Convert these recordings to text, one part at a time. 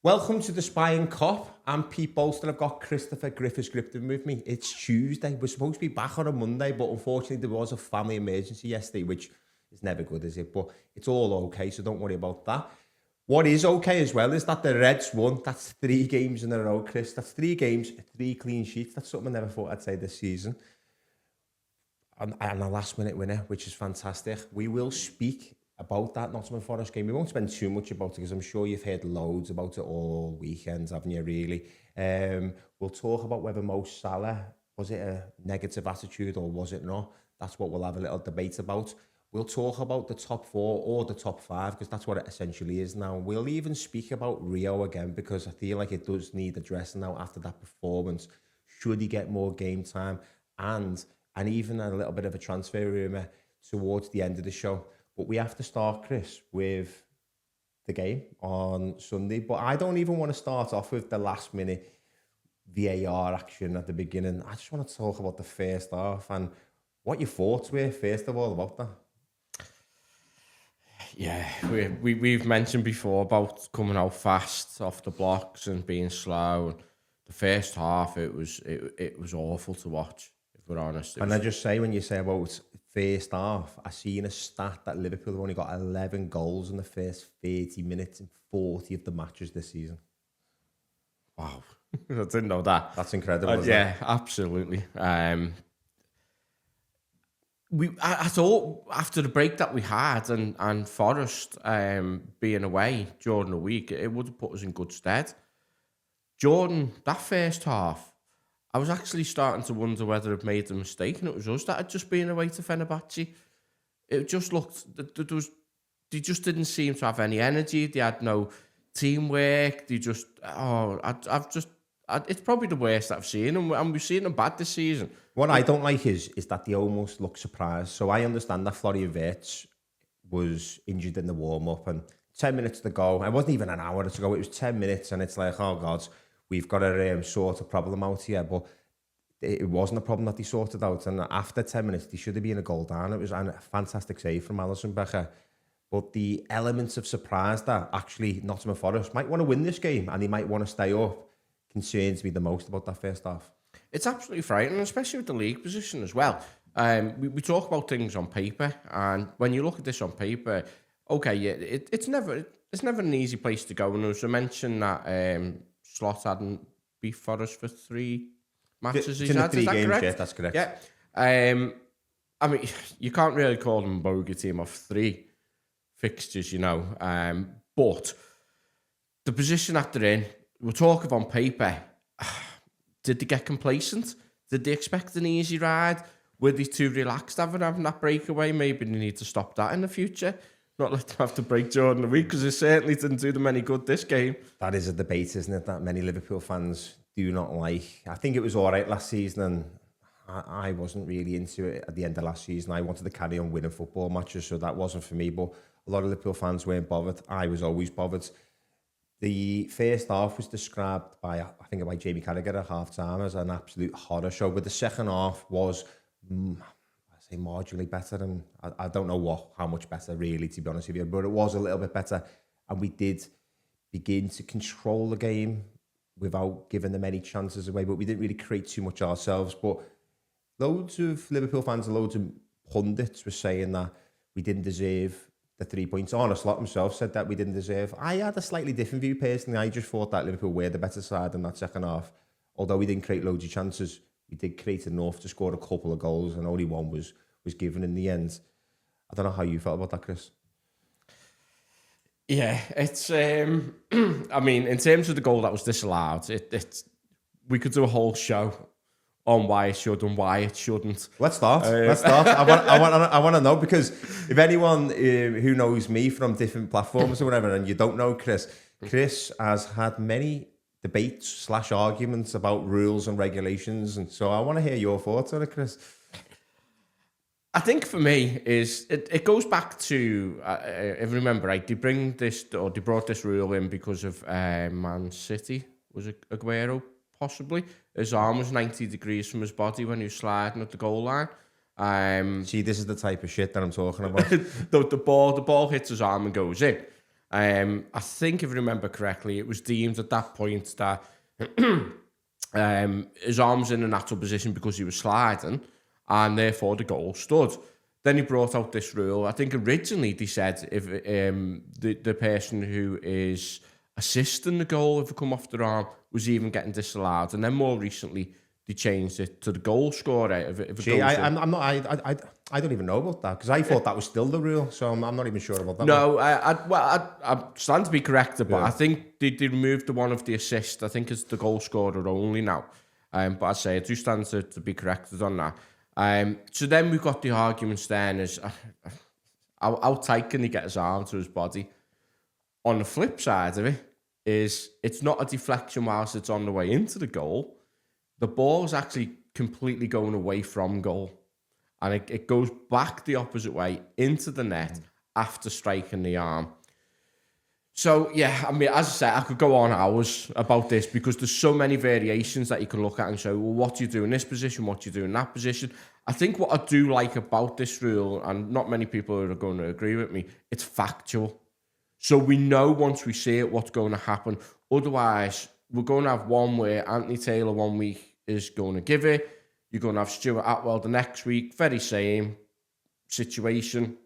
Welcome to the Spion Kop. I'm Pete Bolster. I've got Christopher Griffiths-Gripton with me. It's Tuesday. We're supposed to be back on a Monday, but unfortunately there was a family emergency yesterday, which is never good, is it? But it's all okay, so don't worry about that. What is okay as well is that the Reds won. That's 3 games in a row, Chris. That's 3 games, 3 clean sheets. That's something I never thought I'd say this season. And a last-minute winner, which is fantastic. We will speak about that Nottingham Forest game. We won't spend too much about it because I'm sure you've heard loads about it all weekend, haven't you, really? We'll talk about whether Mo Salah, was it a negative attitude or was it not? That's what we'll have a little debate about. We'll talk about the top 4 or the top 5 because that's what it essentially is now. We'll even speak about Rio again because I feel like it does need addressing now after that performance. Should he get more game time? And even a little bit of a transfer rumour towards the end of the show. But we have to start, Chris, with the game on Sunday. But I don't even want to start off with the last minute VAR action at the beginning. I just want to talk about the first half and what your thoughts were, first of all, about that. Yeah, we've mentioned before about coming out fast off the blocks and being slow. And the first half, it was awful to watch, if we're honest. And I just say, when you say about first half, I seen a stat that Liverpool have only got 11 goals in the first 30 minutes in 40 of the matches this season. Wow. I didn't know that. That's incredible, isn't yeah, it? Absolutely. I thought after the break that we had and Forest being away during the week, it would have put us in good stead. Jordan, that first half, I was actually starting to wonder whether I'd made a mistake and it was us that had just been away to Fenerbahce. It just looked, they just didn't seem to have any energy. They had no teamwork. They just, it's probably the worst that I've seen, and we've seen them bad this season. What I don't like is that they almost look surprised. So I understand that Florian Wirtz was injured in the warm-up and 10 minutes to go. It wasn't even an hour to go. It was 10 minutes and it's like, oh God, we've got to sort a problem out here. But it wasn't a problem that they sorted out. And after 10 minutes, they should have been a goal down. It was a fantastic save from Alisson Becker. But the elements of surprise that actually Nottingham Forest might want to win this game and they might want to stay up concerns me the most about that first half. It's absolutely frightening, especially with the league position as well. We talk about things on paper, and when you look at this on paper, okay, yeah, it's never an easy place to go. And there was a mention that Slot hadn't beat Forest for 3 matches. It's in the 3 games, correct? yeah, that's correct. Yeah. I mean, you can't really call them a bogey team of 3 fixtures, you know. But the position that they're in, we're talking on paper. Did they get complacent? Did they expect an easy ride? Were they too relaxed having that breakaway? Maybe they need to stop that in the future. Not let them have to break during the week because it certainly didn't do them any good this game. That is a debate, isn't it, that many Liverpool fans do not like. I think it was all right last season and I wasn't really into it at the end of last season. I wanted to carry on winning football matches, so that wasn't for me. But a lot of Liverpool fans weren't bothered. I was always bothered. The first half was described by Jamie Carragher at half-time as an absolute horror show, but the second half was, I say, marginally better, and I don't know how much better, really, to be honest with you, but it was a little bit better, and we did begin to control the game without giving them any chances away, but we didn't really create too much ourselves. But loads of Liverpool fans and loads of pundits were saying that we didn't deserve the 3 points. Arne Slot himself said that we didn't deserve. I had a slightly different view personally. I just thought that Liverpool were the better side in that second half. Although we didn't create loads of chances, we did create enough to score a couple of goals, and only one was given in the end. I don't know how you felt about that, Chris. Yeah, it's. I mean, in terms of the goal that was disallowed, we could do a whole show on why it should and why it shouldn't. Let's start. I want to know, because if anyone who knows me from different platforms or whatever, and you don't know Chris has had many debates / arguments about rules and regulations, and so I want to hear your thoughts on it, Chris. I think for me is it goes back to if you remember right, they brought this rule in because of Man City. Was it Aguero? Possibly. His arm was 90 degrees from his body when he was sliding at the goal line. See, this is the type of shit that I'm talking about. the ball hits his arm and goes in. I think, if I remember correctly, it was deemed at that point that his arm was in a natural position because he was sliding, and therefore the goal stood. Then he brought out this rule. I think originally they said if the person who is assisting the goal, if it come off their arm, was even getting disallowed. And then more recently, they changed it to the goal scorer. I don't even know about that because I thought that was still the rule. So I'm not even sure about that. No, I stand to be corrected, but I think they removed the one of the assist. I think it's the goal scorer only now. But I say I do stand to be corrected on that. So then we've got the arguments then is how tight can he get his arm to his body? On the flip side of it is it's not a deflection whilst it's on the way into the goal. The ball is actually completely going away from goal. And it goes back the opposite way into the net after striking the arm. So, yeah, I mean, as I said, I could go on hours about this because there's so many variations that you can look at and say, well, what do you do in this position? What do you do in that position? I think what I do like about this rule, and not many people are going to agree with me, it's factual. So we know once we see it what's going to happen. Otherwise, we're going to have one where Anthony Taylor 1 week is going to give it. You're going to have Stuart Atwell the next week. Very same situation.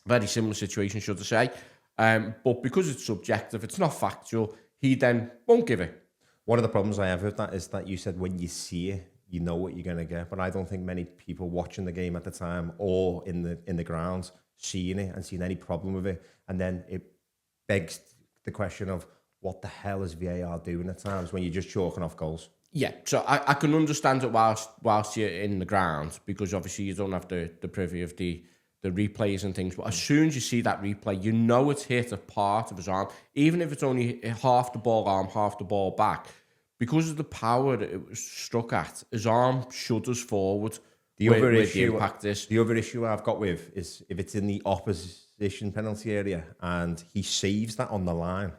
Very similar situation, should I say. But because it's subjective, it's not factual, he then won't give it. One of the problems I have with that is that you said when you see it, you know what you're going to get. But I don't think many people watching the game at the time or in the grounds seeing it and seeing any problem with it. And then it begs the question of what the hell is VAR doing at times when you're just chalking off goals? Yeah, so I can understand it whilst you're in the ground because obviously you don't have the privy of the replays and things. But as soon as you see that replay, you know it's hit a part of his arm, even if it's only half the ball arm, half the ball back. Because of the power that it was struck at, his arm shudders forward. The other issue I've got with is if it's in the opposition penalty area and he saves that on the line,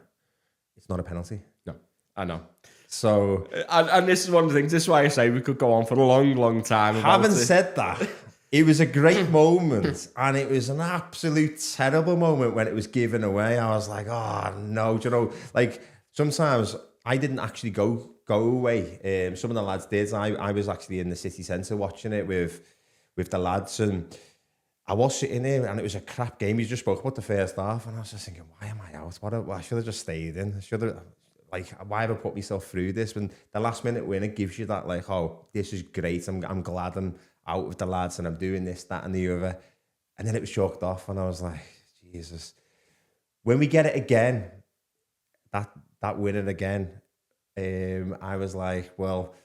it's not a penalty. No, I know. So, and this is one of the things. This is why I say we could go on for a long, long time. Having said that, it was a great moment, and it was an absolute terrible moment when it was given away. I was like, oh no, do you know, like sometimes I didn't actually go away. Some of the lads did. I was actually in the city centre watching it with the lads, and I was sitting there, and it was a crap game. You just spoke about the first half, and I was just thinking, why am I out? I should have just stayed in. Why have I put myself through this? When the last minute winner gives you that, like, oh, this is great. I'm glad I'm out with the lads and I'm doing this, that, and the other. And then it was chalked off, and I was like, Jesus. When we get it again, that winner again, I was like, well,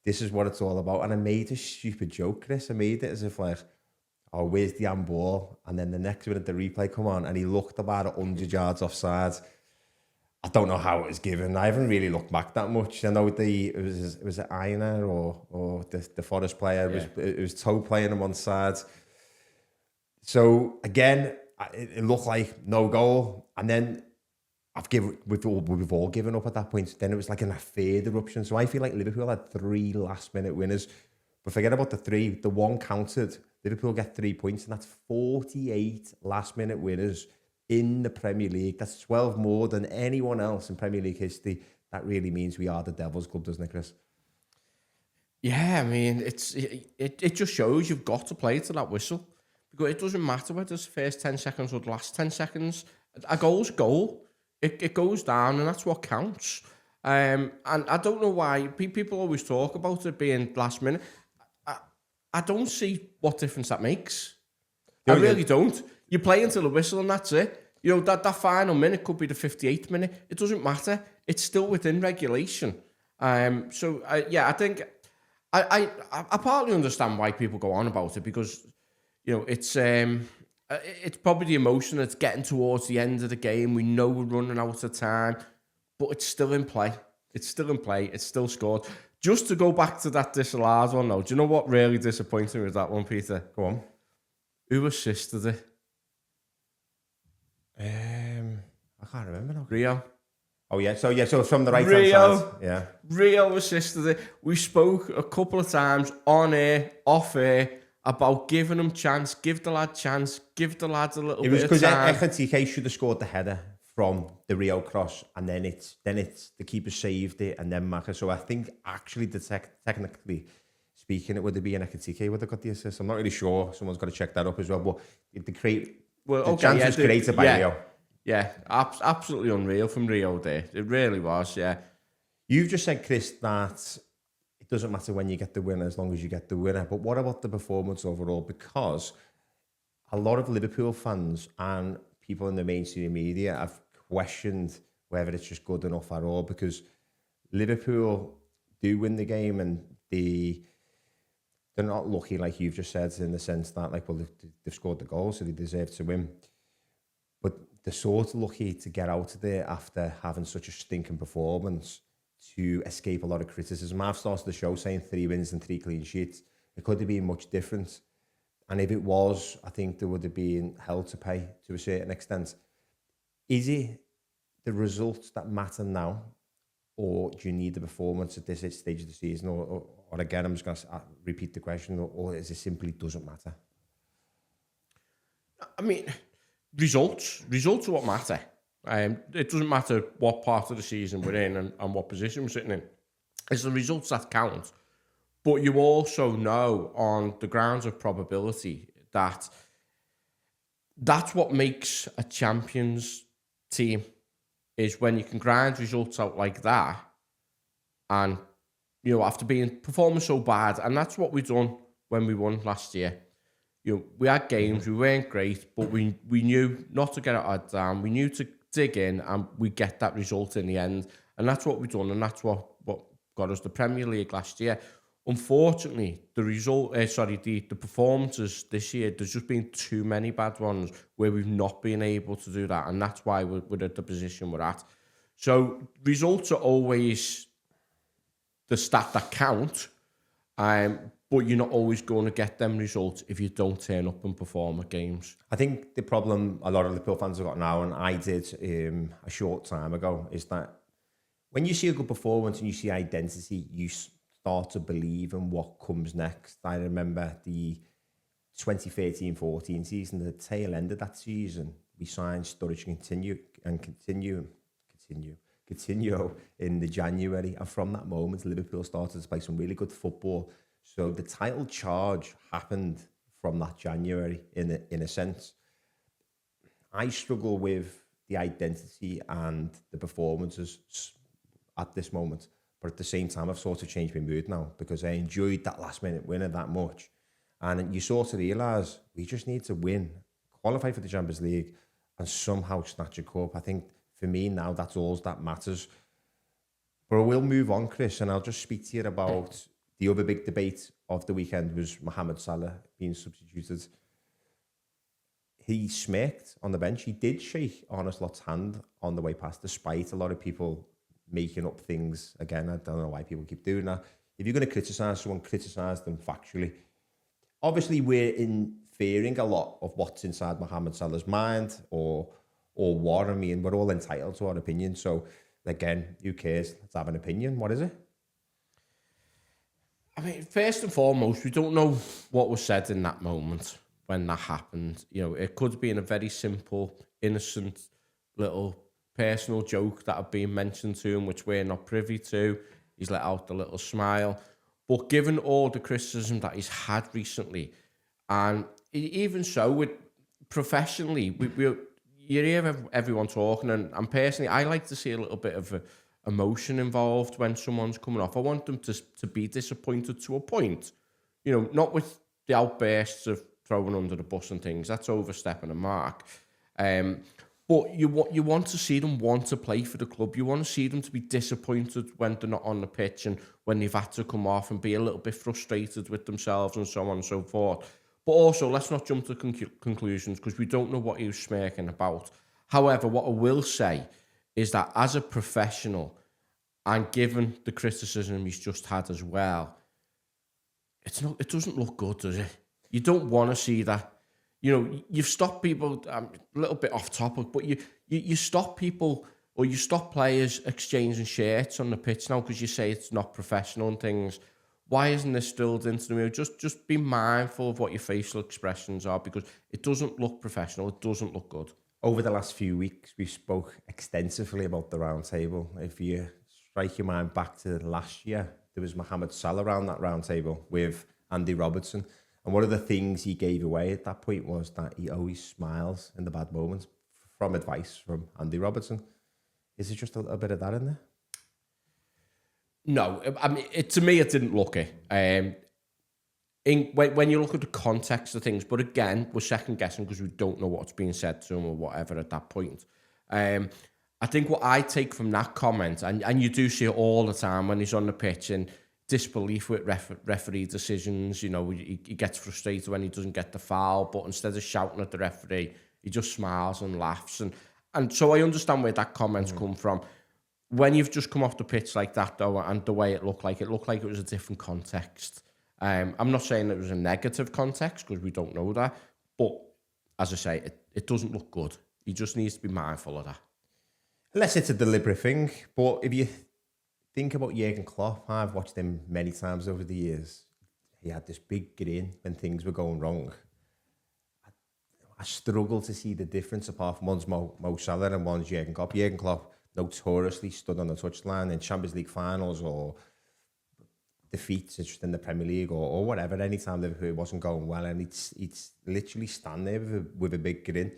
this is what it's all about. And I made a stupid joke, Chris. I made it as if like, oh, where's the handball? And then the next minute, the replay come on, and he looked about 100 yards offside. I don't know how it was given. I haven't really looked back that much. I know it was Aina or the Forest player. It was Toe playing on one side. So again, it looked like no goal. And then we've all given up at that point. Then it was like a third eruption. So I feel like Liverpool had 3 last minute winners. But forget about the 3. The one counted. Liverpool get 3 points, and that's 48 last minute winners in the Premier League. That's 12 more than anyone else in Premier League history. That really means we are the Devil's Club, doesn't it, Chris? Yeah, I mean, it just shows you've got to play to that whistle. Because it doesn't matter whether it's the first 10 seconds or the last 10 seconds. A goal's a goal. It goes down, and that's what counts. And I don't know why people always talk about it being last minute. I don't see what difference that makes. I really don't. You play until the whistle and that's it. You know, that final minute could be the 58th minute. It doesn't matter. It's still within regulation. I think I partly understand why people go on about it because, you know, it's probably the emotion that's getting towards the end of the game. We know we're running out of time, but it's still in play. It's still in play. It's still scored. Just to go back to that disallowed one, though, do you know what really disappointed me with that one, Peter? Go on. Who assisted it? I can't remember now. Rio. Oh yeah, so from the right hand side. Yeah. Rio assisted it. We spoke a couple of times on air, off air, about giving him chance, give the lad chance, give the lads a little bit of time. It was because Ekitike should have scored the header from the Rio cross, and then it's the keeper saved it, and then Maka. So I think actually technically speaking, it would have been Ekitike would have got the assist. I'm not really sure. Someone's got to check that up as well. But the chance was created by Rio. Yeah, absolutely unreal from Rio there. It really was, yeah. You've just said, Chris, that it doesn't matter when you get the winner as long as you get the winner. But what about the performance overall? Because a lot of Liverpool fans and people in the mainstream media have questioned whether it's just good enough at all, because Liverpool do win the game and they're not lucky, like you've just said, in the sense that, like, well, they've scored the goal, so they deserve to win. But they're sort of lucky to get out of there after having such a stinking performance to escape a lot of criticism. I've started the show saying 3 wins and 3 clean sheets. It could have been much different. And if it was, I think there would have been hell to pay to a certain extent. Is it the results that matter now, or do you need the performance at this stage of the season? Or again, I'm just going to repeat the question, or is it simply doesn't matter? I mean, results are what matter. It doesn't matter what part of the season we're in and what position we're sitting in. It's the results that count. But you also know, on the grounds of probability, that that's what makes a champions team, is when you can grind results out like that, and after performing so bad. And that's what we done when we won last year. We had games, we weren't great, but we knew not to get our head down. We knew to dig in, and we get that result in the end. And that's what we've done, and that's what got us the Premier League last year. Unfortunately, the performances this year, there's just been too many bad ones where we've not been able to do that, and that's why we're at the position we're at. So results are always the stat that count, but you're not always going to get them results if you don't turn up and perform at games. I think the problem a lot of Liverpool fans have got now, and I did a short time ago, is that when you see a good performance and you see identity, you start to believe in what comes next. I remember the 2013-14 season, the tail end of that season, we signed Sturridge Coutinho in the January, and from that moment Liverpool started to play some really good football. So the title charge happened from that January in a sense. I struggle with the identity and the performances at this moment. But at the same time, I've sort of changed my mood now, because I enjoyed that last minute winner that much. And you sort of realise we just need to win, qualify for the Champions League, and somehow snatch a cup. I think for me now, that's all that matters. But we'll move on, Chris, and I'll just speak to you about the other big debate of the weekend was Mohamed Salah being substituted. He smirked on the bench. He did shake Arne Slot's hand on the way past, despite a lot of people making up things. Again, I don't know why people keep doing that. If you're going to criticise someone, criticise them factually. Obviously, we're inferring a lot of what's inside Mohamed Salah's mind or what. I mean, we're all entitled to our opinion. So, again, who cares? Let's have an opinion. What is it? I mean, first and foremost, we don't know what was said in that moment when that happened. It could have been a very simple, innocent little personal joke that had been mentioned to him, which we're not privy to. He's let out a little smile. But given all the criticism that he's had recently, and even so, professionally, you hear everyone talking, and personally, I like to see a little bit of emotion involved when someone's coming off. I want them to be disappointed to a point. Not with the outbursts of throwing under the bus and things. That's overstepping a mark. But you want to see them want to play for the club. You want to see them to be disappointed when they're not on the pitch and when they've had to come off and be a little bit frustrated with themselves and so on and so forth. But also, let's not jump to conclusions, because we don't know what he was smirking about. However, what I will say is that as a professional, and given the criticism he's just had as well, it doesn't look good, does it? You don't want to see that. You've stopped people, a little bit off topic, but you stop people, or you stop players exchanging shirts on the pitch now because you say it's not professional and things. Why isn't this drilled into the mood? Just be mindful of what your facial expressions are, because it doesn't look professional. It doesn't look good. over the last few weeks, we spoke extensively about the round table. If you strike your mind back to last year, there was Mohamed Salah around that round table with Andy Robertson. And one of the things he gave away at that point was that he always smiles in the bad moments, from advice from Andy Robertson. Is it just a little bit of that in there? No, I mean, to me, it didn't look it. When you look at the context of things, but again, we're second guessing because we don't know what's being said to him or whatever at that point. I think what I take from that comment, and you do see it all the time when he's on the pitch, and disbelief with referee decisions. You know, he gets frustrated when he doesn't get the foul, but instead of shouting at the referee, he just smiles and laughs. And so I understand where that comment's come from. When you've just come off the pitch like that, though, and the way it looked like it was a different context. I'm not saying it was a negative context because we don't know that, but as I say, it doesn't look good. He just needs to be mindful of that. Unless it's a deliberate thing, but if you think about Jurgen Klopp, I've watched him many times over the years. He had this big grin when things were going wrong. I struggle to see the difference apart from one's Mo Salah and one's Jurgen Klopp. Jurgen Klopp notoriously stood on the touchline in Champions League finals or defeats just in the Premier League or whatever. Anytime Liverpool wasn't going well, and he'd literally stand there with a big grin.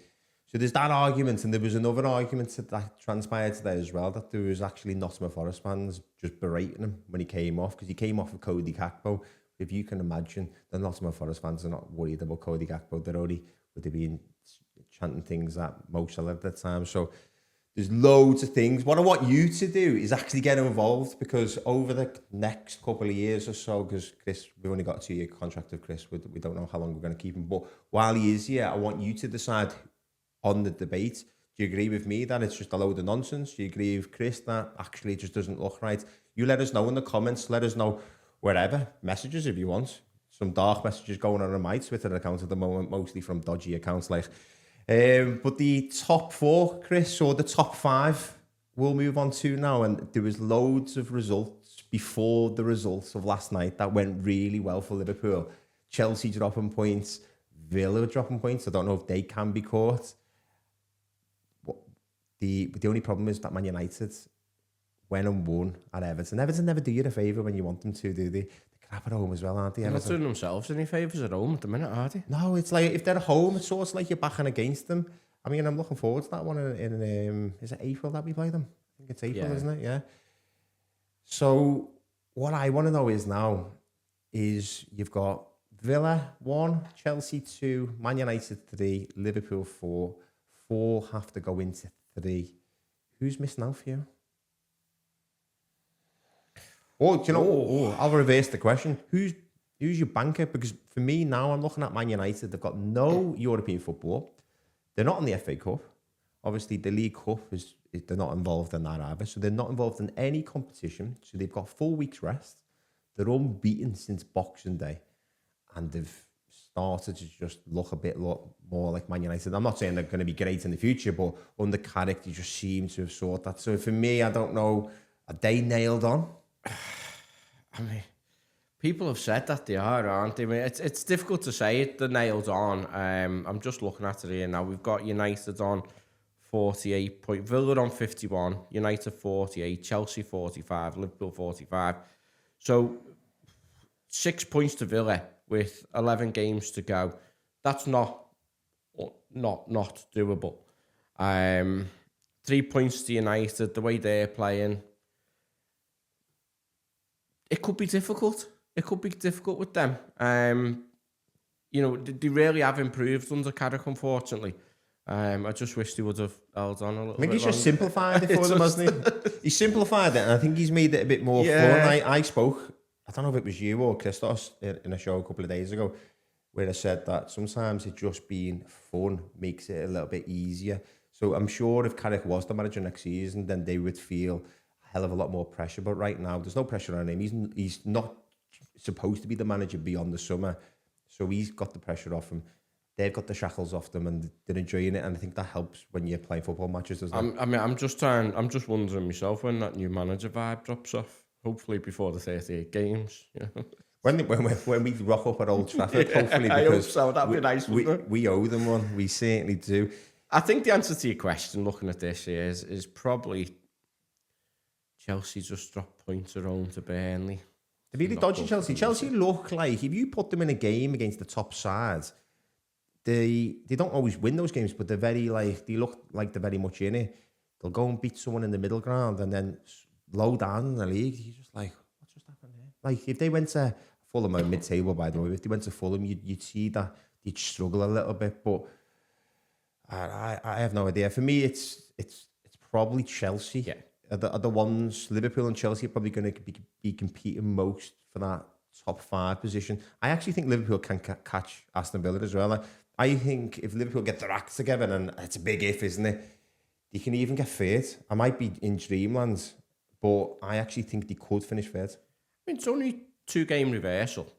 So there's that argument, and there was another argument that transpired today as well, that there was actually Nottingham Forest fans just berating him when he came off, because he came off with Cody Gakpo. If you can imagine, the Nottingham Forest fans are not worried about Cody Gakpo. They're already would have been chanting things at Mo Salah at that time. So there's loads of things. What I want you to do is actually get involved, because over the next couple of years or so, because Chris, we've only got a 2-year contract with Chris. We don't know how long we're going to keep him. But while he is here, I want you to decide on the debate. Do you agree with me that it's just a load of nonsense? Do you agree with Chris that actually it just doesn't look right? You let us know in the comments. Let us know wherever. Messages if you want. Some dark messages going on my Twitter account at the moment, mostly from dodgy accounts like. But the top 4, Chris, or the top 5, we'll move on to now. And there was loads of results before the results of last night that went really well for Liverpool. Chelsea dropping points, Villa dropping points. I don't know if they can be caught. The only problem is that Man United went and won at Everton. Everton never do you a favour when you want them to, do they? Crap at home as well, aren't they? They're not doing themselves any favours at home at the minute, are they? No, it's like if they're at home, it's sort of like you're backing against them. I mean, I'm looking forward to that one in is it April that we play them? I think it's April, isn't it? Yeah. So what I want to know is now is you've got Villa 1, Chelsea 2, Man United 3, Liverpool 4. 4 have to go into 3. Who's missing out for you? Oh, do you know? I'll reverse the question. Who's your banker? Because for me now, I'm looking at Man United. They've got no European football. They're not in the FA Cup. Obviously, the League Cup they're not involved in that either. So they're not involved in any competition. So they've got 4 weeks rest. They're unbeaten since Boxing Day, and they've started to just look a bit more like Man United. I'm not saying they're going to be great in the future, but under Carrick, they just seem to have sorted that. So for me, I don't know. Are they nailed on? I mean, people have said that they are, aren't they? I mean, it's difficult to say it. They're nailed on. I'm just looking at it here now. We've got United on 48 points, Villa on 51, United 48, Chelsea 45, Liverpool 45. So 6 points to Villa with 11 games to go. That's not doable. 3 points to United. The way they're playing, it could be difficult. It could be difficult with them. You know, they really have improved under Carrick, unfortunately. I just wish they would have held on a little bit. I think he's just simplified it for them, hasn't he? He simplified it, and I think he's made it a bit more fun. I spoke, I don't know if it was you or Christos in a show a couple of days ago, where I said that sometimes it just being fun makes it a little bit easier. So I'm sure if Carrick was the manager next season, then they would feel a hell of a lot more pressure. But right now, there's no pressure on him. He's not supposed to be the manager beyond the summer. So he's got the pressure off him. They've got the shackles off them, and they're enjoying it. And I think that helps when you're playing football matches, doesn't it? I mean, I'm just wondering myself when that new manager vibe drops off. Hopefully before the 38 games. You know? When we rock up at Old Trafford, hopefully, because I hope so. That'd be nice. We owe them one. We certainly do. I think the answer to your question, looking at this, is probably Chelsea just dropped points at home to Burnley. They're really dodgy, Chelsea. Chelsea look like, if you put them in a game against the top sides, they don't always win those games, but they look like they're very much in it. They'll go and beat someone in the middle ground, and then low down in the league, you're just like, what's just happened here? Like, if they went to Fulham, mid-table, by the way, if they went to Fulham, you'd see that they'd struggle a little bit, but I have no idea. For me, it's probably Chelsea. Yeah. Are the ones, Liverpool and Chelsea are probably going to be competing most for that top 5 position. I actually think Liverpool can catch Aston Villa as well. I think if Liverpool get their act together, and it's a big if, isn't it? They can even get third. I might be in dreamland, but I actually think they could finish third. I mean, it's only 2-game reversal.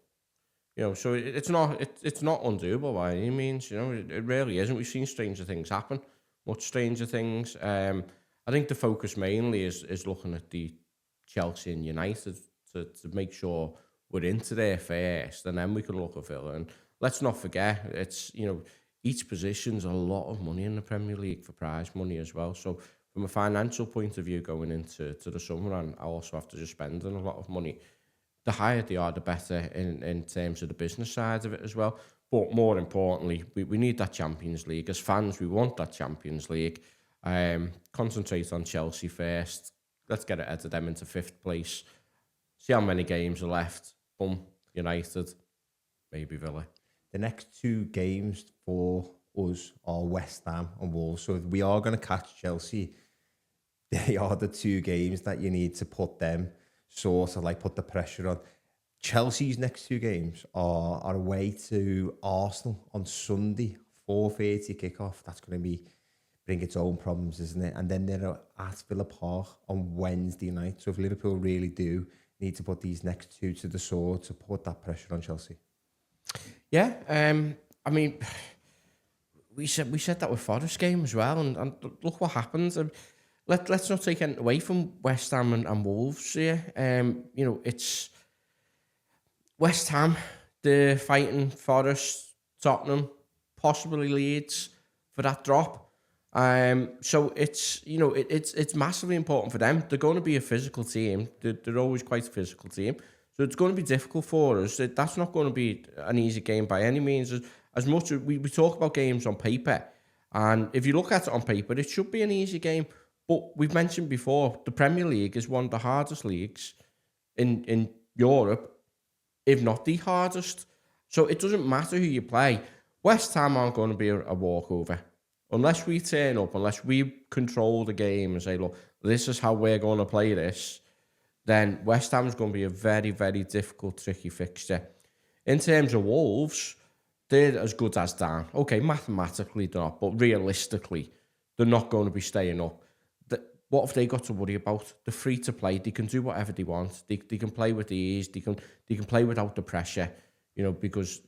So it's not undoable by any means. It really isn't. We've seen stranger things happen, much stranger things. I think the focus mainly is looking at the Chelsea and United to make sure we're into there first, and then we can look at Villa. And let's not forget, it's each position's a lot of money in the Premier League for prize money as well. So from a financial point of view, going into the summer, and I also have to just spending a lot of money. The higher they are, the better in terms of the business side of it as well. But more importantly, we need that Champions League. As fans, we want that Champions League. Concentrate on Chelsea first. Let's get ahead of them into 5th place. See how many games are left. Boom, United, maybe Villa. The next 2 games for us are West Ham and Wolves. So if we are going to catch Chelsea, they are the 2 games that you need to put them, sort of like put the pressure on. Chelsea's next 2 games are away to Arsenal on Sunday, 4:30 kickoff. That's going to bring its own problems, isn't it? And then they're at Villa Park on Wednesday night. So if Liverpool really do need to put these next 2 to the sword to put that pressure on Chelsea. Yeah, I mean, we said that with Forest game as well, and look what happens. Let's not take anything away from West Ham and Wolves here. It's West Ham, they're fighting Forest, Tottenham, possibly Leeds for that drop. So it's massively important for them. They're going to be a physical team. They're always quite a physical team. So it's going to be difficult for us. That's not going to be an easy game by any means. As much as we talk about games on paper, and if you look at it on paper, it should be an easy game. But we've mentioned before, the Premier League is one of the hardest leagues in Europe, if not the hardest. So it doesn't matter who you play. West Ham aren't going to be a walkover. Unless we turn up, unless we control the game and say, look, this is how we're going to play this, then West Ham's going to be a very, very difficult, tricky fixture. In terms of Wolves, they're as good as down. Okay, mathematically they're not, but realistically, they're not going to be staying up. What have they got to worry about? They're free to play. They can do whatever they want. They can play with ease. They can play without the pressure, because,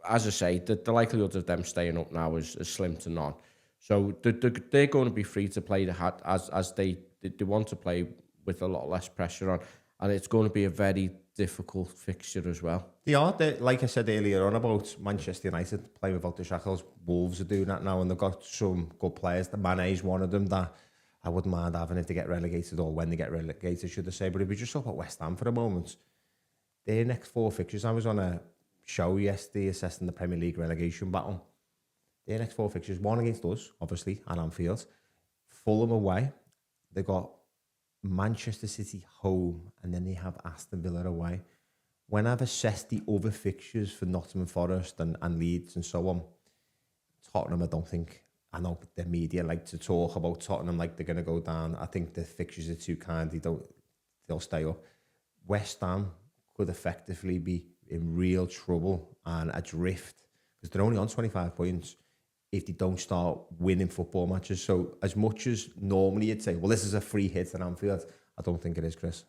as I say, the likelihood of them staying up now is slim to none. So they're going to be free to play as they want to play with a lot less pressure on. And it's going to be a very difficult fixture as well. They are. Like I said earlier on about Manchester United playing without the shackles, Wolves are doing that now, and they've got some good players. The Mane is one of them that I wouldn't mind having if they get relegated, or when they get relegated, should I say. But if we just talk about West Ham for a moment, their next 4 fixtures, I was on a show yesterday assessing the Premier League relegation battle. Their next 4 fixtures, one against us, obviously, at Anfield, Fulham away, they got Manchester City home, and then they have Aston Villa away. When I've assessed the other fixtures for Nottingham Forest and Leeds and so on, Tottenham, I know the media like to talk about Tottenham like they're going to go down. I think the fixtures are too kind. They'll stay up. West Ham could effectively be in real trouble and adrift, because they're only on 25 points if they don't start winning football matches. So as much as normally you'd say, well, this is a free hit at Anfield, I don't think it is, Chris.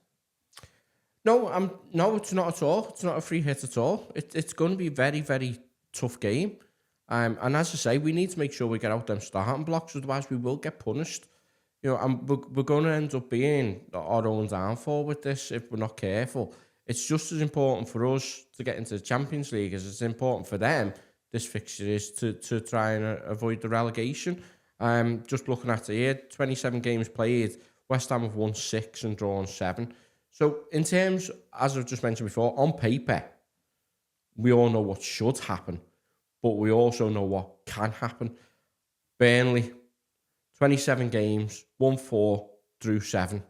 No, it's not at all. It's not a free hit at all. It's going to be a very, very tough game. And as I say, we need to make sure we get out them starting blocks, otherwise we will get punished. And we're going to end up being our own downfall with this if we're not careful. It's just as important for us to get into the Champions League as it's important for them this fixture is to try and avoid the relegation. Just looking at it here, 27 games played, West Ham have won 6 and drawn 7. So in terms, as I've just mentioned before, on paper, we all know what should happen, but we also know what can happen. Burnley, 27 games, won 4, drew 7.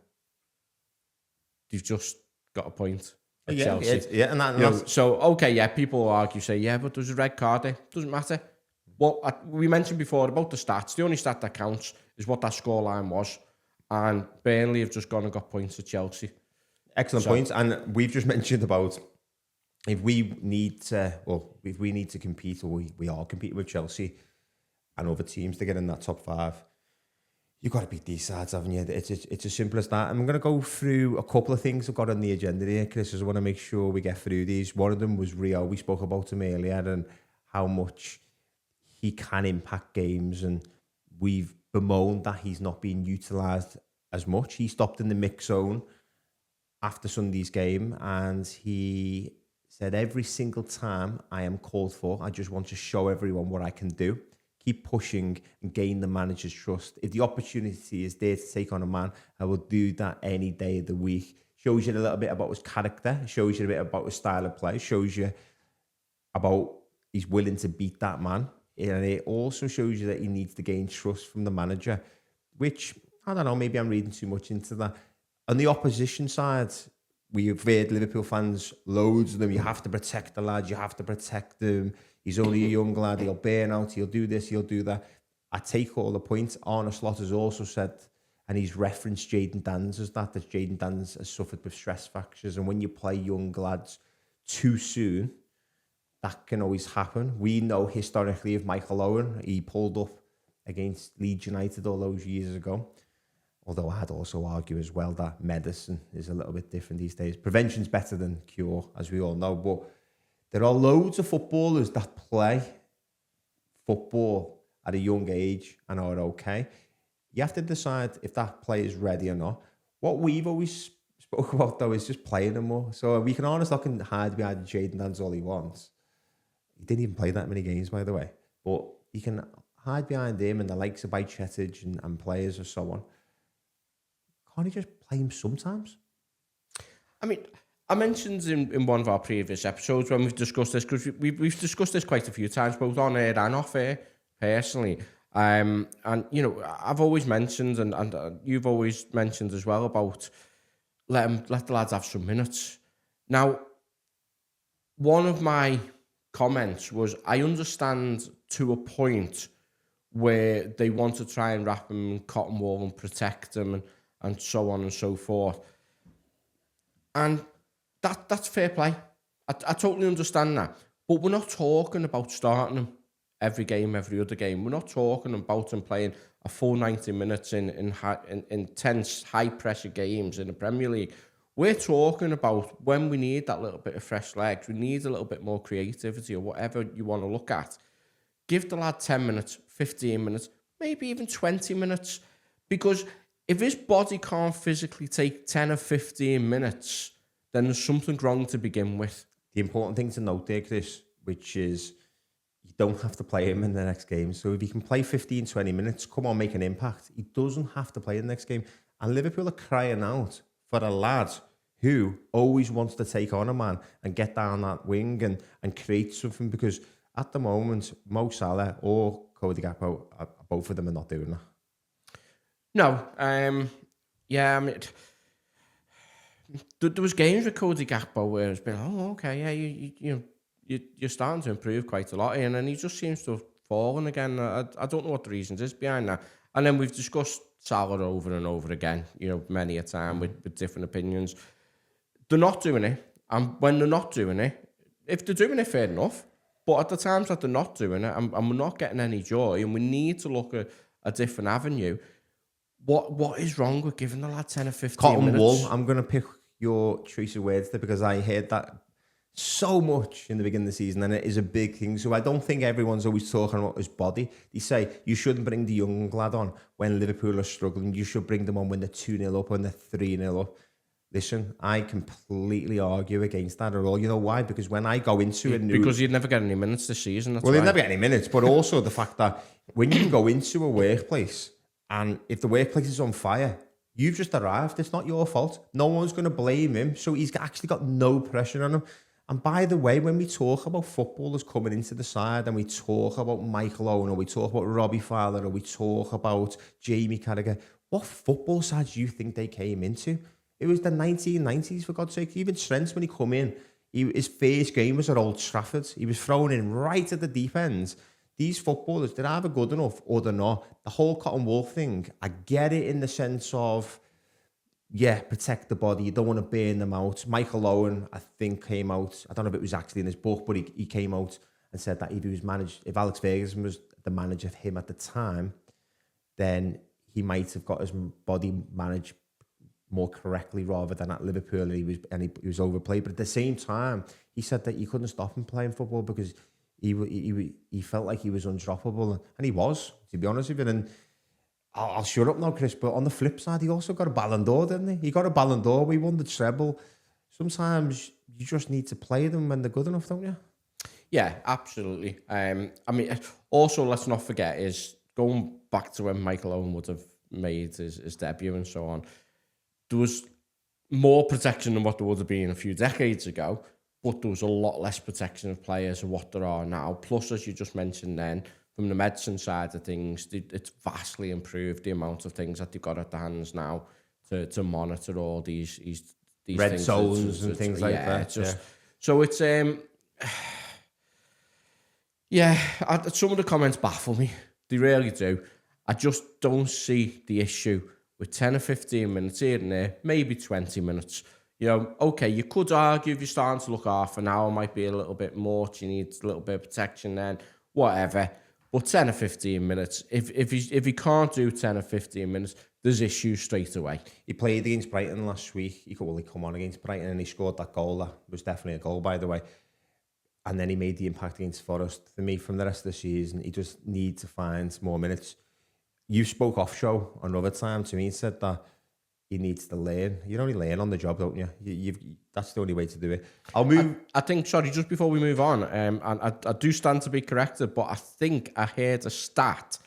They've just got a point at Chelsea. And that's... So, okay, yeah, people will argue, say, yeah, but there's a red card there. Doesn't matter. Well, we mentioned before about the stats. The only stat that counts is what that scoreline was. And Burnley have just gone and got points at Chelsea. Excellent points. And we've just mentioned about if we need to compete, or we are competing with Chelsea and other teams to get in that top 5, you've got to beat these sides, haven't you? It's as simple as that. And I'm going to go through a couple of things I've got on the agenda here, Chris. I want to make sure we get through these. One of them was Rio. We spoke about him earlier and how much he can impact games, and we've bemoaned that he's not being utilised as much. He stopped in the mix zone after Sunday's game, and he said, every single time I am called for, I just want to show everyone what I can do. Keep pushing and gain the manager's trust. If the opportunity is there to take on a man, I will do that any day of the week. Shows you a little bit about his character, shows you a bit about his style of play, shows you about he's willing to beat that man. And it also shows you that he needs to gain trust from the manager, which, I don't know, maybe I'm reading too much into that. On the opposition side, we've heard Liverpool fans, loads of them, you have to protect the lad, you have to protect him. He's only a young lad, he'll burn out, he'll do this, he'll do that. I take all the points. Arne Slot has also said, and he's referenced Jayden Danns as that Jayden Danns has suffered with stress fractures. And when you play young lads too soon, that can always happen. We know historically of Michael Owen, he pulled up against Leeds United all those years ago. Although I'd also argue as well that medicine is a little bit different these days. Prevention's better than cure, as we all know. But there are loads of footballers that play football at a young age and are okay. You have to decide if that player is ready or not. What we've always spoke about, though, is just playing them more. So we can honestly look and hide behind Jayden Danns all he wants. He didn't even play that many games, by the way. But you can hide behind him and the likes of Bajcetic and players or so on. Can't he just play him sometimes? I mean, I mentioned in one of our previous episodes when we've discussed this, because we've discussed this quite a few times, both on air and off air, personally. And, you know, I've always mentioned, and you've always mentioned as well, about let the lads have some minutes. Now, one of my comments was, I understand to a point where they want to try and wrap him in cotton wool and protect him and so on and so forth. And that's fair play. I totally understand that. But we're not talking about starting him every game, every other game. We're not talking about him playing a full 90 minutes in intense, high-pressure games in the Premier League. We're talking about when we need that little bit of fresh legs, we need a little bit more creativity or whatever you want to look at. Give the lad 10 minutes, 15 minutes, maybe even 20 minutes. Because if his body can't physically take 10 or 15 minutes, then there's something wrong to begin with. The important thing to note there, Chris, which is you don't have to play him in the next game. So if he can play 15, 20 minutes, come on, make an impact. He doesn't have to play the next game. And Liverpool are crying out for a lad who always wants to take on a man and get down that wing and create something, because at the moment, Mo Salah or Cody Gakpo, both of them are not doing that. No. Yeah, I mean, there was games with Cody Gakpo where it's been, okay, yeah, you're starting to improve quite a lot, and then he just seems to have fallen again. I don't know what the reasons is behind that. And then we've discussed Salah over and over again, many a time with different opinions. They're not doing it. And when they're not doing it, if they're doing it, fair enough. But at the times that they're not doing it, and we're not getting any joy, and we need to look at a different avenue, what is wrong with giving the lad 10 or 15 Cotton minutes? wool. I'm going to pick your choice of words there, because I heard that so much in the beginning of the season, and it is a big thing. So I don't think everyone's always talking about his body. They say you shouldn't bring the young lad on when Liverpool are struggling. You should bring them on when they're 2-0 up, when they're 3-0 up. Listen, I completely argue against that at all. You know why? Because when I go into a new... Because you'd never get any minutes this season, that's Well, why. you'll never get any minutes, but also the fact that when you can go into a workplace and if the workplace is on fire, you've just arrived. It's not your fault. No one's going to blame him. So he's actually got no pressure on him. And by the way, when we talk about footballers coming into the side and we talk about Michael Owen or we talk about Robbie Fowler or we talk about Jamie Carragher, what football side do you think they came into? It was the 1990s, for God's sake. Even Trent, when he come in, his first game was at Old Trafford. He was thrown in right at the deep end. These footballers, they're either good enough or they're not. The whole cotton wool thing, I get it in the sense of, yeah, protect the body. You don't want to burn them out. Michael Owen, I think, came out. I don't know if it was actually in his book, but he came out and said that if Alex Ferguson was the manager of him at the time, then he might have got his body managed more correctly rather than at Liverpool, and he was overplayed. But at the same time, he said that you couldn't stop him playing football because he felt like he was undroppable, and he was, to be honest with you. And I'll shut up now, Chris, but on the flip side, he also got a Ballon d'Or, didn't he? He got a Ballon d'Or. We won the treble. Sometimes you just need to play them when they're good enough, don't you? Yeah, absolutely. I mean, also, let's not forget, is going back to when Michael Owen would have made his debut and so on, there was more protection than what there would have been a few decades ago, but there was a lot less protection of players and what there are now. Plus, as you just mentioned then, from the medicine side of things, it's vastly improved the amount of things that they've got at their hands now to monitor all these red things. zones and things like that. So it's some of the comments baffle me. They really do. I just don't see the issue with 10 or 15 minutes here and there, maybe 20 minutes. You know, okay, you could argue if you're starting to look half an hour might be a little bit much, you need a little bit of protection then, whatever. But 10 or 15 minutes, if he can't do 10 or 15 minutes, there's issues straight away. He played against Brighton last week. He come on against Brighton and he scored that goal. That was definitely a goal, by the way. And then he made the impact against Forest. For me, from the rest of the season, he just needs to find more minutes. You spoke off show another time to me and said that he needs to learn. You only learn on the job, don't you? That's the only way to do it. I'll move. I think, sorry, just before we move on, and I do stand to be corrected, but I think I heard a stat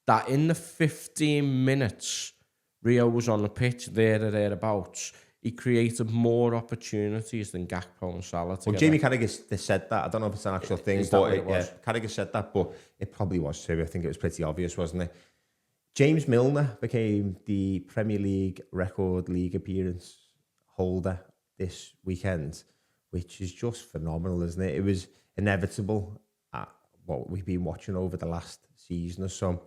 that in the 15 minutes Rio was on the pitch, there or thereabouts, he created more opportunities than Gakpo and Salah together. Well, Jamie Carragher said that. I don't know if it's an actual thing, but Carragher said that, but it probably was too. I think it was pretty obvious, wasn't it? James Milner became the Premier League record league appearance holder this weekend, which is just phenomenal, isn't it? It was inevitable at what we've been watching over the last season or so.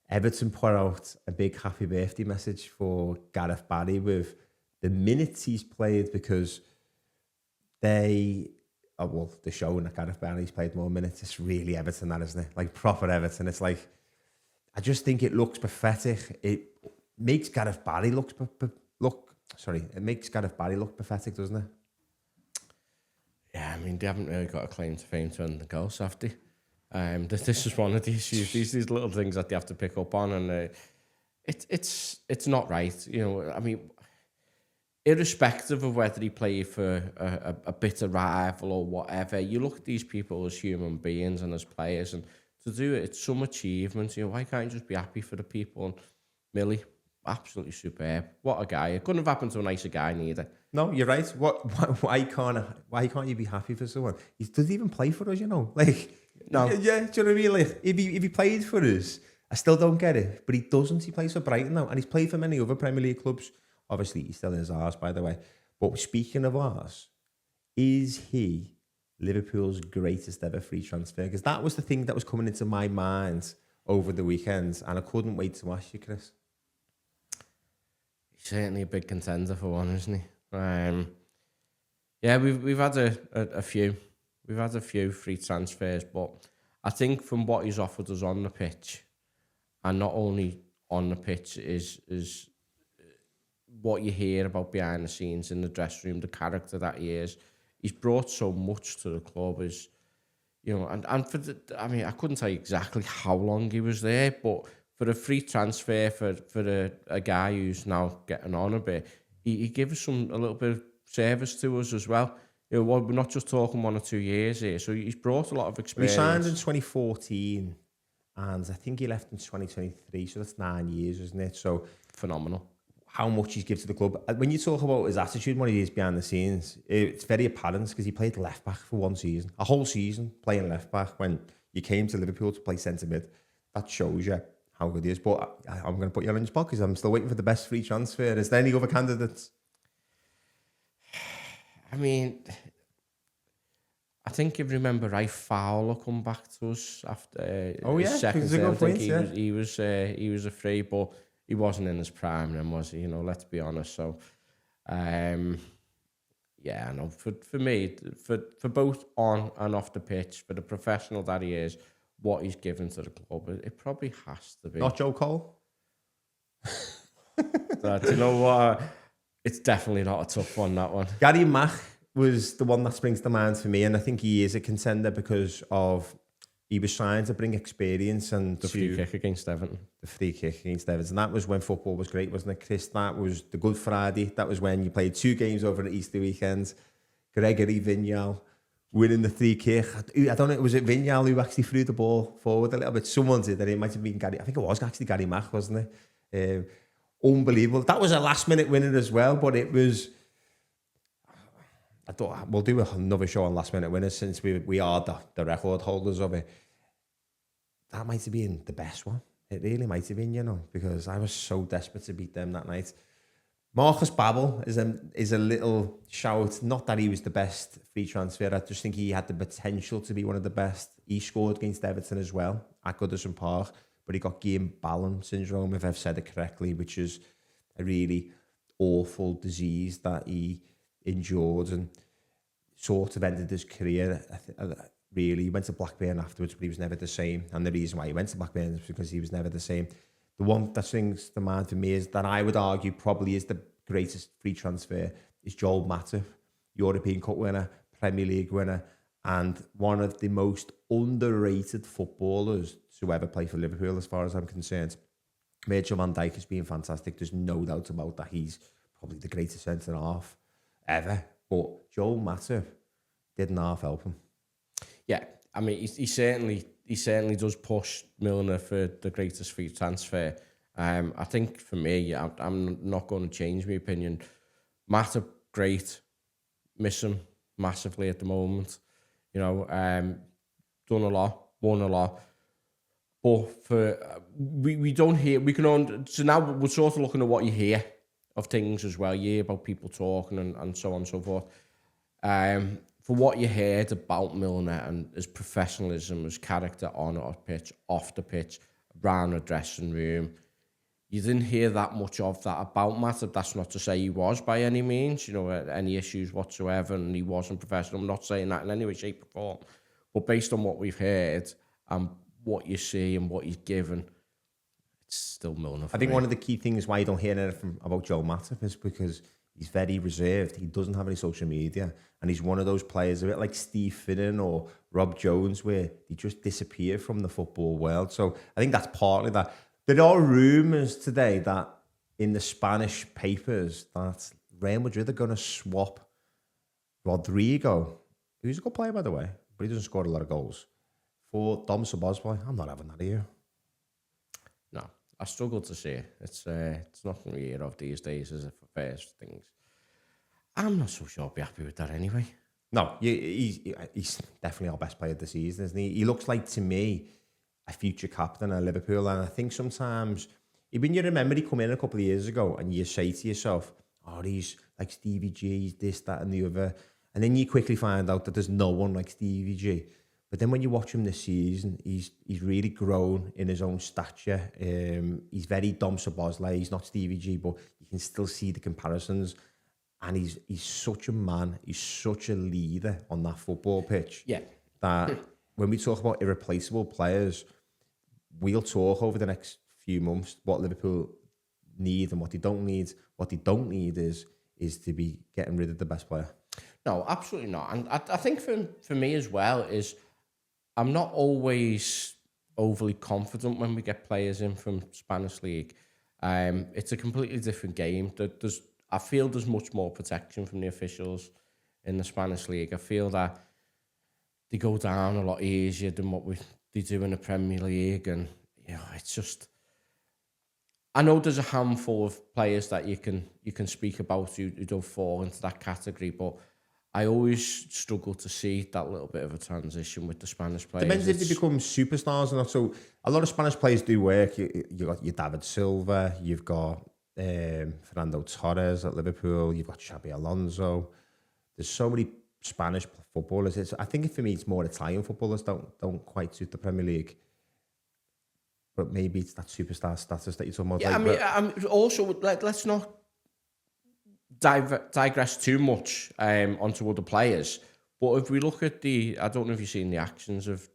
Everton put out a big happy birthday message for Gareth Barry with the minutes he's played, because they're showing that Gareth Barry's played more minutes. It's really Everton, that, isn't it? Like proper Everton. It's like, I just think it looks pathetic. It makes Gareth Barry look pathetic, doesn't it? Yeah, I mean, they haven't really got a claim to fame to earn the goals, have they? This is one of the issues. These little things that they have to pick up on, and it's not right. You know, I mean, irrespective of whether he played for a bitter rival or whatever, you look at these people as human beings and as players, and to do it, it's some achievement. You know, why can't you just be happy for the people? And Millie, absolutely superb. What a guy! It couldn't have happened to a nicer guy neither. No, you're right. Why can't you be happy for someone? He doesn't even play for us, you know. Like, no, yeah. Do you know what I mean? Like, if he played for us, I still don't get it. But he doesn't. He plays for Brighton now, and he's played for many other Premier League clubs. Obviously, he's still in his arse, by the way. But speaking of ours, is he Liverpool's greatest ever free transfer? Because that was the thing that was coming into my mind over the weekend, and I couldn't wait to ask you, Chris. He's certainly a big contender for one, isn't he? Yeah, we've had a few. We've had a few free transfers, but I think from what he's offered us on the pitch, and not only on the pitch, is what you hear about behind the scenes in the dressing room, the character that he is. He's brought so much to the club, is, you know, and for I mean, I couldn't tell you exactly how long he was there, but for a free transfer for a guy who's now getting on a bit, he gave us a little bit of service to us as well. You know, we're not just talking 1 or 2 years here. So he's brought a lot of He experience. signed in 2014, and I think he left in 2023. So that's 9 years, isn't it? So Phenomenal. how much he's given to the club. When you talk about his attitude, what he is behind the scenes, it's very apparent because he played left back for one season, a whole season playing left back when you came to Liverpool to play centre mid. That shows you how good he is. But I'm going to put you on the spot because I'm still waiting for the best free transfer. Is there any other candidates? I mean, I think if you remember right, Fowler come back to us after his second term. I think he was a free, but he wasn't in his prime then, was he? You know, let's be honest. So, yeah, I know. For me, for both on and off the pitch, for the professional that he is, what he's given to the club, it probably has to be. Not Joe Cole? Do you know what? It's definitely not a tough one, that one. Gary Mack was the one that springs to mind for me, and I think he is a contender because of he was trying to bring experience and the free kick against Everton. The free kick against Everton. And that was when football was great, wasn't it, Chris? That was the Good Friday. That was when you played 2 games over the Easter weekends. Gregory Vignal winning the free kick. I don't know, was it Vignal who actually threw the ball forward a little bit? Someone did that. It might have been Gary. I think it was actually Gary Mack, wasn't it? Unbelievable. That was a last-minute winner as well, but it was... I thought we'll do another show on last-minute winners since we are the record holders of it. That might have been the best one. It really might have been, you know, because I was so desperate to beat them that night. Marcus Babbel is a little shout. Not that he was the best free transfer. I just think he had the potential to be one of the best. He scored against Everton as well at Goodison Park, but he got Guillain-Barré syndrome, if I've said it correctly, which is a really awful disease that he endured and sort of ended his career. Really, he went to Blackburn afterwards, but he was never the same. And the reason why he went to Blackburn is because he was never the same. The one that springs to mind for me is that I would argue probably is the greatest free transfer is Joel Matip, European Cup winner, Premier League winner, and one of the most underrated footballers to ever play for Liverpool, as far as I'm concerned. Virgil van Dijk has been fantastic. There's no doubt about that. He's probably the greatest centre-half ever. But Joel Matip didn't half help him. Yeah, I mean, he certainly does push Milner for the greatest free transfer. I think for me, I'm not going to change my opinion. Matip, great. Miss him massively at the moment. You know, done a lot, won a lot. But for we don't hear, we can only, so now we're sort of looking at what you hear of things as well. You hear about people talking and so on and so forth. For what you heard about Milner and his professionalism, his character on or pitch, off the pitch, around the dressing room, you didn't hear that much of that about Matip. That's not to say he was by any means, you know, any issues whatsoever, and he wasn't professional. I'm not saying that in any way, shape or form. But based on what we've heard and what you see and what he's given, it's still Milner for I think me. one of the key things why you don't hear anything about Joel Matip is because he's very reserved. He doesn't have any social media. And he's one of those players, a bit like Steve Finnan or Rob Jones, where they just disappear from the football world. So I think that's partly that. There are rumours today that in the Spanish papers that Real Madrid are going to swap Rodrigo, who's a good player, by the way, but he doesn't score a lot of goals, for Dom Szoboszlai. I'm not having that here. No, I struggle to see it. It's nothing we hear of these days as for first things. I'm not so sure I'll be happy with that anyway. No, he's definitely our best player this season, isn't he? He looks like, to me, a future captain at Liverpool. And I think sometimes, even you remember he come in a couple of years ago and you say to yourself, oh, he's like Stevie G, he's this, that and the other. And then you quickly find out that there's no one like Stevie G. But then when you watch him this season, he's really grown in his own stature. He's very Dom Szoboszlai. He's not Stevie G, but you can still see the comparisons. And he's such a man. He's such a leader on that football pitch. Yeah. That when we talk about irreplaceable players, we'll talk over the next few months what Liverpool need and what they don't need. What they don't need is to be getting rid of the best player. No, absolutely not. And I think for me as well is I'm not always overly confident when we get players in from Spanish League. It's a completely different game. There's I feel there's much more protection from the officials in the Spanish league. I feel that they go down a lot easier than they do in the Premier League, and it's just. I know there's a handful of players that you can speak about who don't fall into that category, but I always struggle to see that little bit of a transition with the Spanish players. Depends if they become superstars or not. So a lot of Spanish players do work. You got your David Silva, you've got Fernando Torres at Liverpool, you've got Xabi Alonso. There's so many Spanish footballers. I think for me, it's more Italian footballers don't quite suit the Premier League. But maybe it's that superstar status that you're talking about. Yeah, also, let's not digress too much onto other players. But if we look at I don't know if you've seen the actions of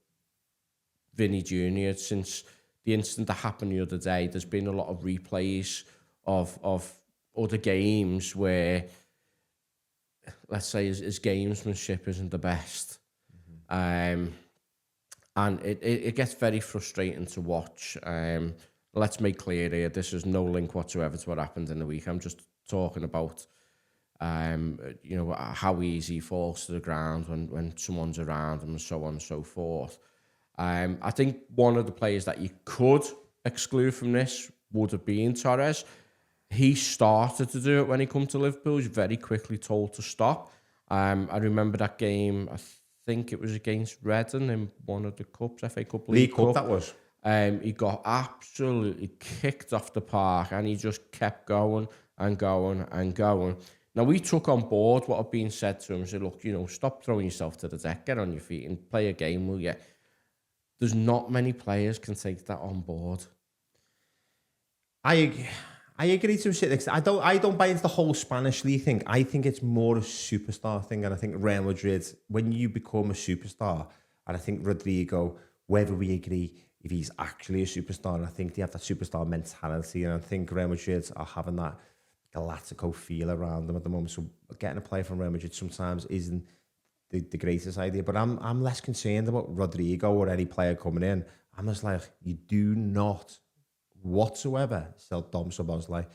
Vinny Jr. since the incident that happened the other day. There's been a lot of replays of other games where, let's say, his gamesmanship isn't the best. Mm-hmm. And it gets very frustrating to watch. Let's make clear here, this is no link whatsoever to what happened in the week. I'm just talking about, how easy he falls to the ground when someone's around him and so on and so forth. I think one of the players that you could exclude from this would have been Torres. He started to do it when he come to Liverpool. He was very quickly told to stop. I remember that game, I think it was against Reading in one of the cups, FA Cup, League Cup, that was. He got absolutely kicked off the park and he just kept going and going and going. Now, we took on board what had been said to him and said, look, stop throwing yourself to the deck, get on your feet and play a game, will you? There's not many players can take that on board. I agree to a certain extent. I don't buy into the whole Spanish league thing. I think it's more a superstar thing, and I think Real Madrid, when you become a superstar, and I think Rodrigo, whether we agree if he's actually a superstar, and I think they have that superstar mentality, and I think Real Madrid are having that Galactico feel around them at the moment. So getting a player from Real Madrid sometimes isn't the greatest idea. But I'm less concerned about Rodrigo or any player coming in. I'm just like, you do not whatsoever sell Dom Szoboszlai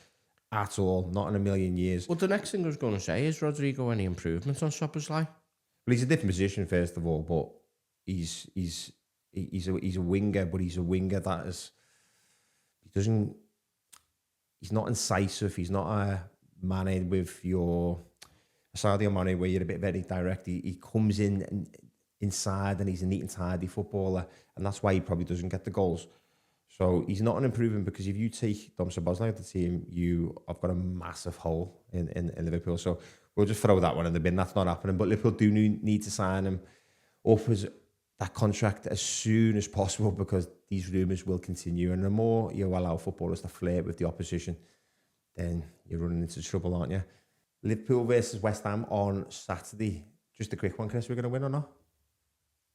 at all, not in a million years. Well, the next thing I was going to say is Rodrigo any improvement on Szoboszlai? Well, he's a different position first of all, but he's a winger, but he's a winger that is he's not incisive. He's not a Mane with your Sadio Mane where you're a bit very direct. He comes in and inside and he's a neat and tidy footballer, and that's why he probably doesn't get the goals. So he's not an improvement because if you take Dom Szoboszlai out of the team, you have got a massive hole in Liverpool. So we'll just throw that one in the bin. That's not happening. But Liverpool do need to sign him up as that contract as soon as possible because these rumours will continue. And the more you allow footballers to flirt with the opposition, then you're running into trouble, aren't you? Liverpool versus West Ham on Saturday. Just a quick one, Chris. We're going to win or not?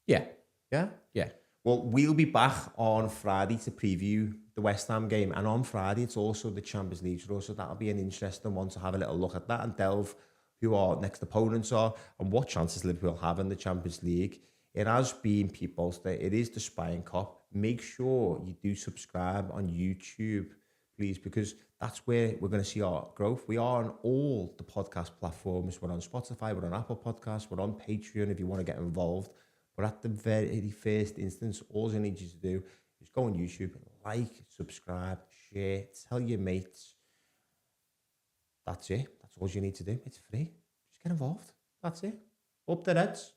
Yeah. Yeah? Yeah. Well, we'll be back on Friday to preview the West Ham game. And on Friday, it's also the Champions League draw. So that'll be an interesting one to have a little look at that and delve who our next opponents are and what chances Liverpool have in the Champions League. It has been people's day. It is the Spion Kop. Make sure you do subscribe on YouTube, please, because that's where we're going to see our growth. We are on all the podcast platforms. We're on Spotify, we're on Apple Podcasts, we're on Patreon if you want to get involved. But at the very first instance, all I need you to do is go on YouTube, like, subscribe, share, tell your mates. That's it. That's all you need to do. It's free. Just get involved. That's it. Up the Reds.